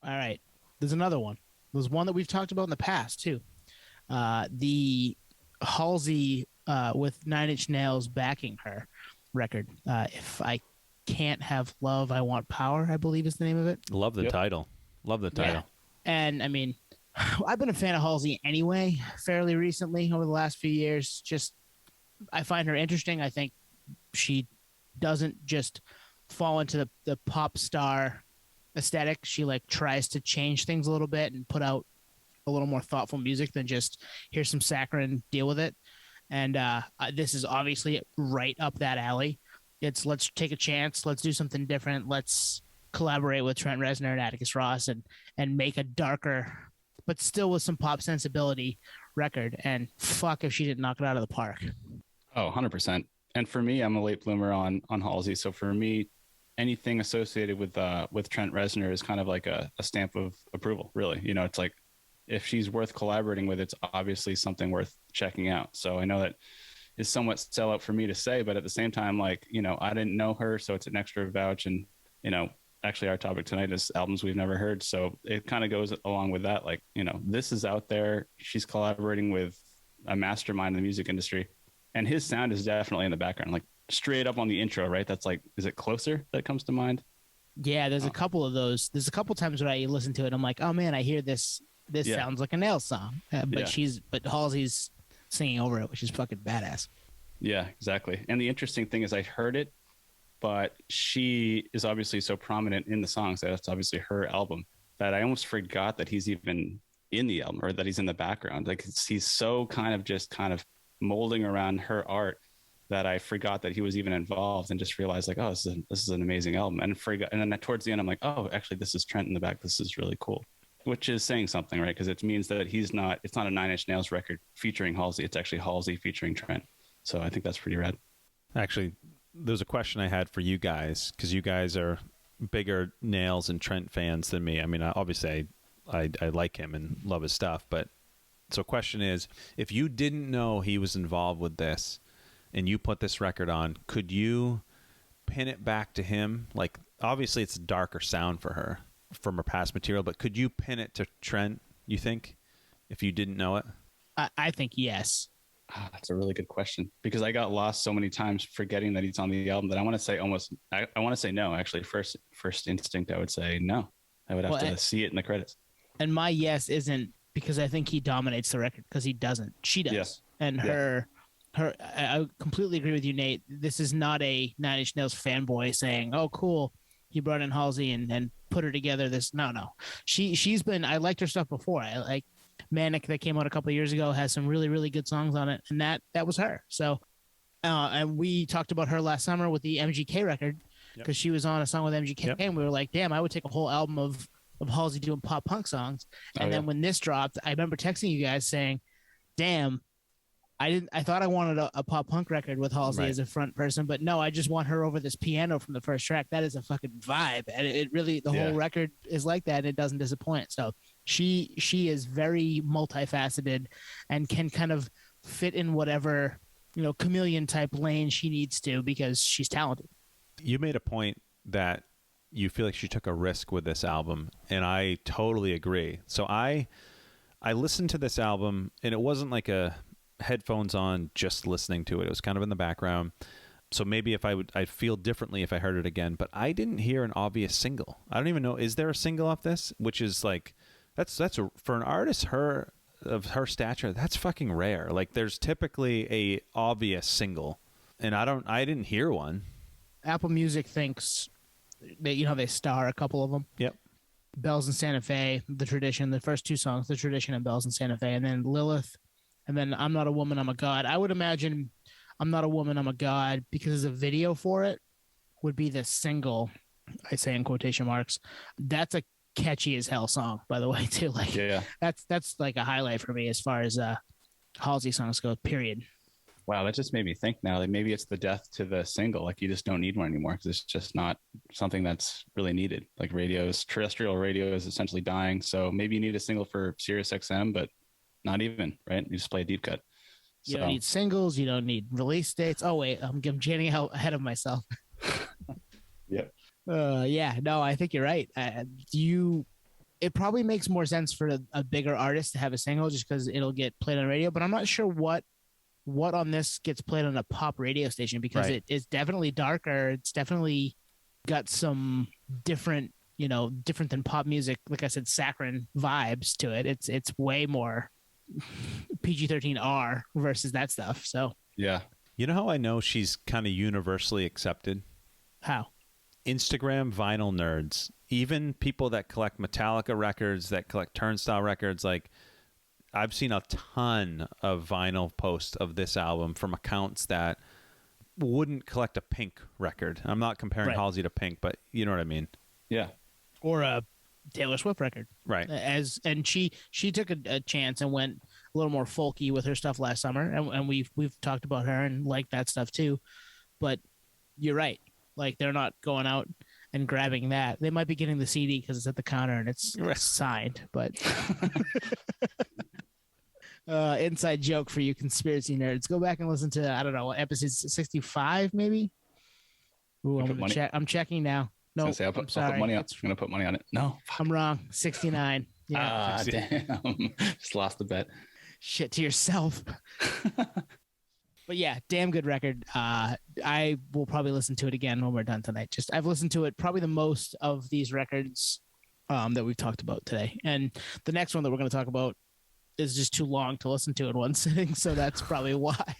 All right. There's another one. There's one that we've talked about in the past too. The Halsey with Nine Inch Nails backing her record. If I can't have love, I want power. I believe is the name of it. Love the Yep. title. Love the Yeah, title. and I mean, I've been a fan of Halsey anyway, fairly recently over the last few years. Just I find her interesting. I think she doesn't just fall into the pop star aesthetic. She like tries to change things a little bit and put out a little more thoughtful music than just here's some saccharine, deal with it. And this is obviously right up that alley. It's let's take a chance, let's do something different, let's collaborate with Trent Reznor and Atticus Ross and make a darker, but still with some pop sensibility record. And fuck if she didn't knock it out of the park. Oh, 100%. And for me, I'm a late bloomer on Halsey. So for me, anything associated with Trent Reznor is kind of like a stamp of approval, really. You know, it's like if she's worth collaborating with, it's obviously something worth checking out. So I know that is somewhat sellout for me to say, but at the same time, like, you know, I didn't know her, so it's an extra vouch. And, you know, actually our topic tonight is albums we've never heard. So it kind of goes along with that. Like, you know, this is out there. She's collaborating with a mastermind in the music industry. And his sound is definitely in the background, like straight up on the intro, right? That's like, is it Closer that comes to mind? Yeah, there's a Oh, couple of those. There's a couple times when I listen to it, I'm like, oh man, I hear this. This yeah. sounds like a Nail song, Yeah. but Halsey's singing over it, which is fucking badass. Yeah, exactly. And the interesting thing is I heard it, but she is obviously so prominent in the songs that that's obviously her album that I almost forgot that he's even in the album or that he's in the background. Like he's so kind of molding around her art that I forgot that he was even involved and just realized like, oh, this is an amazing album. And forgot. And then towards the end, I'm like, oh, actually, this is Trent in the back. This is really cool, which is saying something, right? Because it means that it's not a Nine Inch Nails record featuring Halsey. It's actually Halsey featuring Trent. So I think that's pretty rad. Actually, there's a question I had for you guys because you guys are bigger Nails and Trent fans than me. I mean, obviously, I like him and love his stuff. But so, question is, if you didn't know he was involved with this, and you put this record on, could you pin it back to him? Like, obviously, it's a darker sound for her from her past material, but could you pin it to Trent? You think, if you didn't know it? I think yes. That's a really good question because I got lost so many times forgetting that he's on the album that I want to say I want to say no. Actually, first instinct, I would say no. I would have Well, to see it in the credits. and my yes isn't because I think he dominates the record because he doesn't. She does, Yeah. and Yeah. her. I completely agree with you, Nate. This is not a Nine Inch Nails fanboy saying, "Oh, cool, he brought in Halsey and put her together." This no. She's been. I liked her stuff before. I like Manic that came out a couple of years ago has some really good songs on it, and that was her. So, and we talked about her last summer with the MGK record because she was on a song with MGK, and we were like, "Damn, I would take a whole album of Halsey doing pop punk songs." And then when this dropped, I remember texting you guys saying, "Damn, I thought I wanted a pop punk record with Halsey as a front person, but no, I just want her over this piano from the first track. That is a fucking vibe, and it really the whole record is like that, and it doesn't disappoint." So she is very multifaceted and can kind of fit in whatever chameleon type lane she needs to because she's talented. You made a point that you feel like she took a risk with this album, and I totally agree. So I listened to this album, and it wasn't like a headphones on just listening to it. It was kind of in the background. So maybe if I'd feel differently if I heard it again, but I didn't hear an obvious single. I don't even know, is there a single off this? Which is like, for an artist of her stature, that's fucking rare. Like there's typically a obvious single, and I didn't hear one. Apple Music thinks that, they star a couple of them. Yep. Bells in Santa Fe, The Tradition, the first two songs, The Tradition and Bells in Santa Fe, and then Lilith, and then I'm Not a Woman, I'm a God. I would imagine I'm Not a Woman, I'm a God, because the video for it would be the single, I say in quotation marks. That's a catchy as hell song, by the way, too. Like, that's like a highlight for me as far as Halsey songs go, period. Wow, that just made me think now. Like maybe it's the death to the single. Like you just don't need one anymore because it's just not something that's really needed. Like terrestrial radio is essentially dying. So maybe you need a single for Sirius XM, but not even, right? You just play a deep cut. You don't need singles. You don't need release dates. Oh, wait, I'm getting ahead of myself. Yep. Yeah, no, I think you're right. it probably makes more sense for a bigger artist to have a single just because it'll get played on radio. But I'm not sure what on this gets played on a pop radio station because Right. it is definitely darker. It's definitely got some different, different than pop music. Like I said, saccharine vibes to it. It's way more PG-13R versus that stuff. So Yeah. You know how I know she's kind of universally accepted? how? Instagram vinyl nerds, even people that collect Metallica records, that collect Turnstile records, like I've seen a ton of vinyl posts of this album from accounts that wouldn't collect a Pink record. I'm not comparing Right. Halsey to Pink, but you know what I mean. Yeah. Or a Taylor Swift record. Right. And she took a chance and went a little more folky with her stuff last summer, and we've talked about her and like that stuff too. But you're right. Like they're not going out and grabbing that. They might be getting the CD because it's at the counter and it's signed. But inside joke for you conspiracy nerds. Go back and listen to, I don't know, episode 65 maybe. Ooh, I'm checking now. No, I'll put money on. I'm gonna put money on it. No, I'm wrong. 69. Yeah. Damn. Just lost the bet. Shit to yourself. But yeah, damn good record. I will probably listen to it again when we're done tonight. I've listened to it probably the most of these records that we've talked about today. And the next one that we're going to talk about is just too long to listen to in one sitting. So that's probably why.